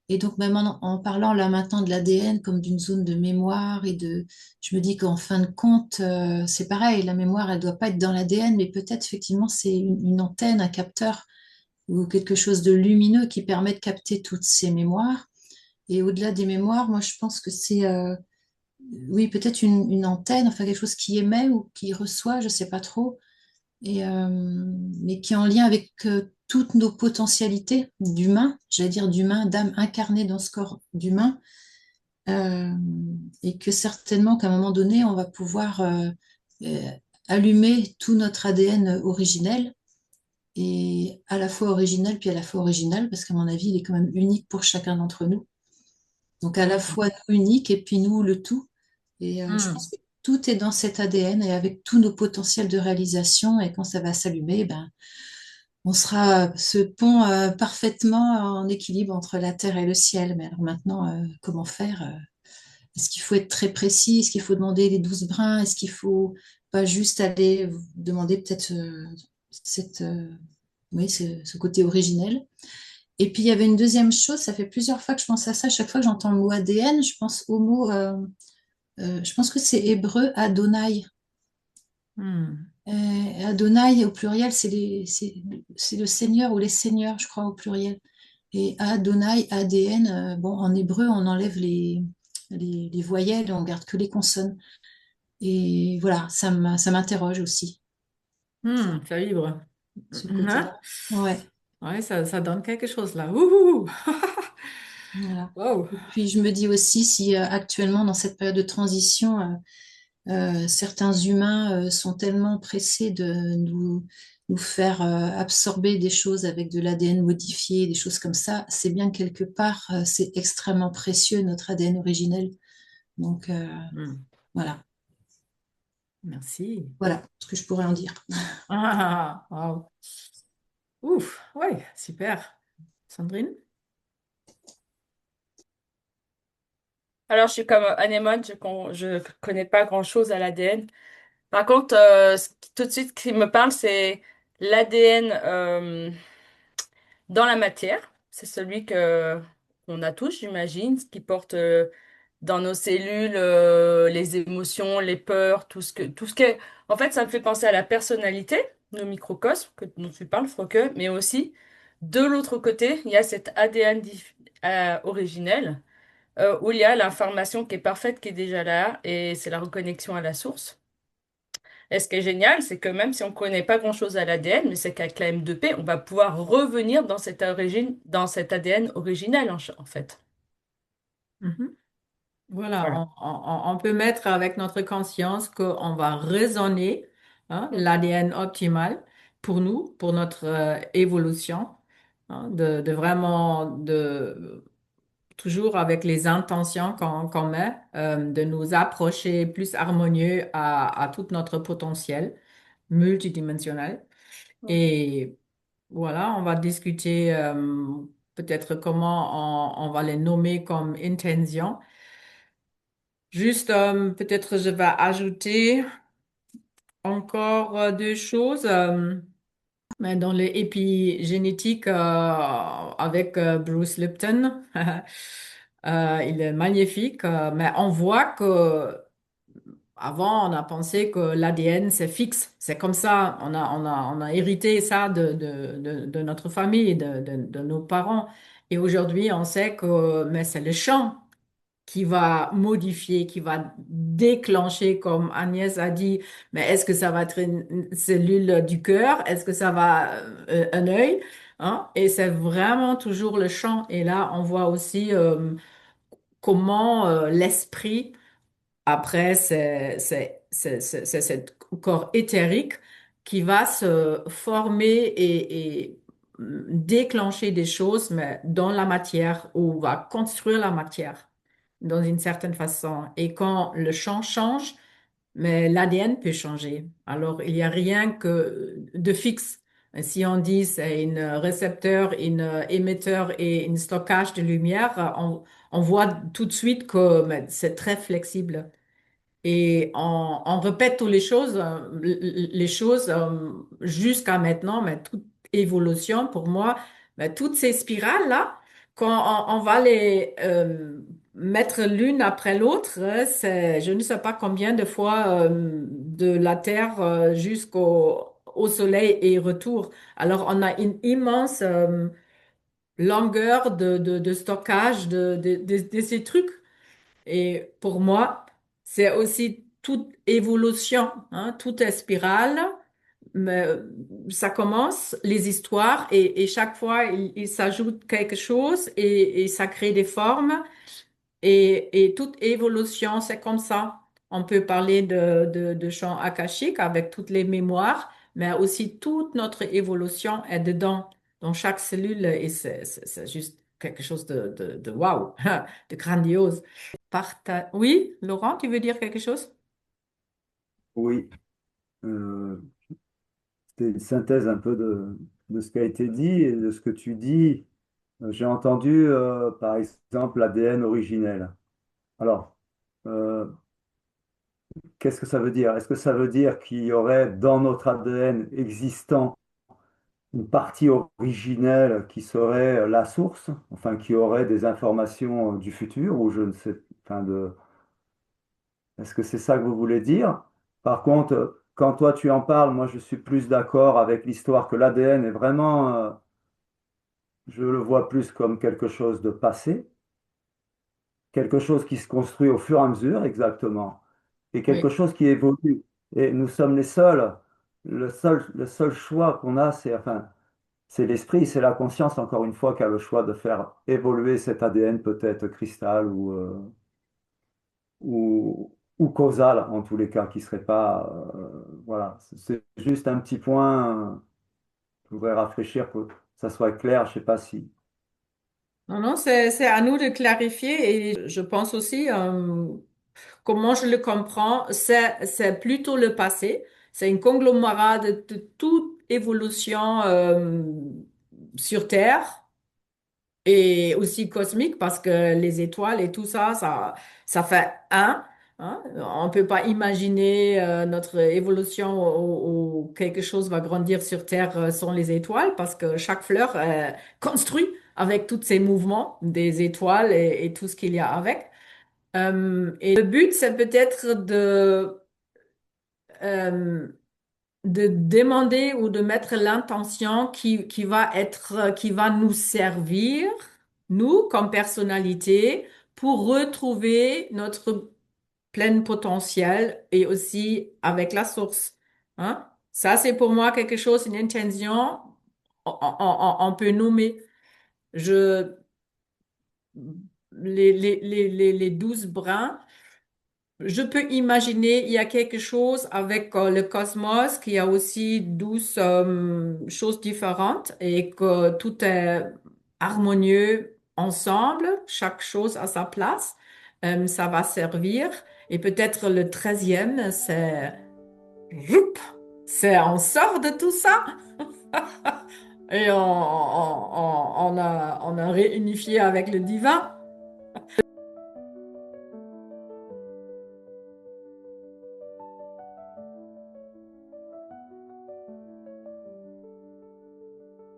Et donc, même en parlant là maintenant de l'ADN comme d'une zone de mémoire je me dis qu'en fin de compte, c'est pareil, la mémoire, elle doit pas être dans l'ADN, mais peut-être effectivement c'est une antenne, un capteur ou quelque chose de lumineux qui permet de capter toutes ces mémoires. Et au-delà des mémoires, moi je pense que c'est, oui, peut-être une antenne, enfin quelque chose qui émet ou qui reçoit, je sais pas trop, et, mais qui est en lien avec toutes nos potentialités d'humain, j'allais dire d'humain, d'âme incarnée dans ce corps d'humain, euh, et que certainement qu'à un moment donné, on va pouvoir euh, allumer tout notre ADN originel, et à la fois originel puis à la fois original, parce qu'à mon avis, il est quand même unique pour chacun d'entre nous. Donc à la Mhm. fois nous unique et puis nous le tout. Et je pense Mhm. que tout est dans cet ADN et avec tous nos potentiels de réalisation. Et quand ça va s'allumer, ben, on sera ce pont parfaitement en équilibre entre la terre et le ciel. Mais alors maintenant, comment faire? Est-ce qu'il faut être très précis? Est-ce qu'il faut demander les 12 brins? Est-ce qu'il faut pas juste aller demander peut-être cette, oui, ce côté originel? Et puis il y avait une deuxième chose, ça fait plusieurs fois que je pense à ça. Chaque fois que j'entends le mot ADN, je pense au mot, je pense que c'est hébreu Adonai. Mhm. Adonai au pluriel, c'est le Seigneur ou les seigneurs, je crois, au pluriel. Et Adonai, ADN, bon, en hébreu, on enlève les voyelles, on garde que les consonnes. Et voilà, ça m'interroge aussi, Ça vibre. ce Hein? côté-là. Ouais, Ouais, ça donne quelque chose là. Ouh. voilà. Wow. Et puis je me dis aussi si actuellement, dans cette période de transition, certains humains sont tellement pressés de nous faire absorber des choses avec de l'ADN modifié, des choses comme ça, c'est bien que quelque part, c'est extrêmement précieux, notre ADN originel. Donc Hmm. voilà, Merci. voilà ce que je pourrais en dire. Wow. Ouf, ouais, super. Sandrine? Alors, je suis comme Anémone, je connais pas grand-chose à l'ADN. Par contre, tout de suite, ce qui me parle, c'est l'ADN dans la matière. C'est celui que qu'on a tous, j'imagine, ce qui porte dans nos cellules les émotions, les peurs, tout ce qui est... En fait, ça me fait penser à la personnalité, le microcosme dont tu parles, Froque, mais aussi, de l'autre côté, il y a cet ADN originel où il y a l'information qui est parfaite, qui est déjà là, et c'est la reconnexion à la source. Et ce qui est génial, c'est que même si on ne connaît pas grand-chose à l'ADN, mais c'est qu'avec la M2P, on va pouvoir revenir dans cette origine, dans cet ADN originel, en fait. Mhm. Voilà, Voilà. on peut mettre avec notre conscience qu'on va raisonner Mhm. l'ADN optimal pour nous, pour notre évolution, de vraiment toujours avec les intentions qu'on met, de nous approcher plus harmonieux à tout notre potentiel multidimensionnel. Et voilà, on va discuter peut-être comment on va les nommer comme intention. Juste, peut-être je vais ajouter encore deux choses. Mais dans l'épigénétique avec Bruce Lipton, il est magnifique. Mais on voit que avant, on a pensé que l'ADN, c'est fixe. C'est comme ça. On a hérité ça de notre famille, de nos parents. Et aujourd'hui, on sait que mais c'est le champ qui va modifier, qui va déclencher, comme Agnès a dit, mais est-ce que ça va être une cellule du cœur? Est-ce que ça va un œil? Hein? Et c'est vraiment toujours le champ. Et là, on voit aussi comment l'esprit, après, c'est cet corps éthérique qui va se former et déclencher des choses, mais dans la matière, ou va construire la matière dans une certaine façon. Et quand le champ change, mais l'ADN peut changer. Alors, il n'y a rien que de fixe. Si on dit c'est une récepteur, une émetteur et une stockage de lumière, on voit tout de suite que mais c'est très flexible. Et on répète toutes les choses jusqu'à maintenant, mais toute évolution pour moi, mais toutes ces spirales-là, quand on va les mettre l'une après l'autre, c'est je ne sais pas combien de fois de la Terre au Soleil et retour. Alors on a une immense longueur de stockage de ces trucs. Et pour moi, c'est aussi toute évolution, hein, tout est spirale. Mais ça commence, les histoires, et chaque fois, il s'ajoute quelque chose et ça crée des formes. Et toute évolution, c'est comme ça. On peut parler de champ akashique avec toutes les mémoires, mais aussi toute notre évolution est dedans, dans chaque cellule, et c'est juste quelque chose de waouh, de grandiose. Oui, Laurent, tu veux dire quelque chose? Oui, euh, c'était une synthèse un peu de ce qui a été dit et de ce que tu dis. J'ai entendu, par exemple, l'ADN originel. Alors, euh, qu'est-ce que ça veut dire? Est-ce que ça veut dire qu'il y aurait dans notre ADN existant une partie originelle qui serait la source, enfin qui aurait des informations du futur, ou je ne sais, enfin est-ce que c'est ça que vous voulez dire? Par contre, quand toi tu en parles, moi je suis plus d'accord avec l'histoire que l'ADN est vraiment, je le vois plus comme quelque chose de passé, quelque chose qui se construit au fur et à mesure, exactement, et quelque Oui. chose qui évolue. Et nous sommes les seuls, le seul choix qu'on a, c'est l'esprit, c'est la conscience, encore une fois, qui a le choix de faire évoluer cet ADN peut-être cristal ou causal, en tous les cas, qui serait pas... voilà, c'est juste un petit point, je voudrais rafraîchir pour que ça soit clair, je sais pas si... Non, non, c'est à nous de clarifier et je pense aussi, comment je le comprends, c'est plutôt le passé. C'est un conglomérat de toute évolution sur Terre et aussi cosmique parce que les étoiles et tout ça, ça fait un. Hein. On ne peut pas imaginer notre évolution où quelque chose va grandir sur Terre sans les étoiles parce que chaque fleur est construite avec tous ces mouvements des étoiles et tout ce qu'il y a avec. Et le but, c'est peut-être euh, de demander ou de mettre l'intention qui va nous servir, nous, comme personnalité, pour retrouver notre plein potentiel et aussi avec la source. Hein? Ça, c'est pour moi quelque chose, une intention, on peut nommer. Je, les 12 brins. Je peux imaginer, il y a quelque chose avec le cosmos qui a aussi 12 choses différentes et que tout est harmonieux ensemble, chaque chose à sa place. Ça va servir. Et peut-être le 13e, Joup on sort de tout ça et on a réunifié avec le divin.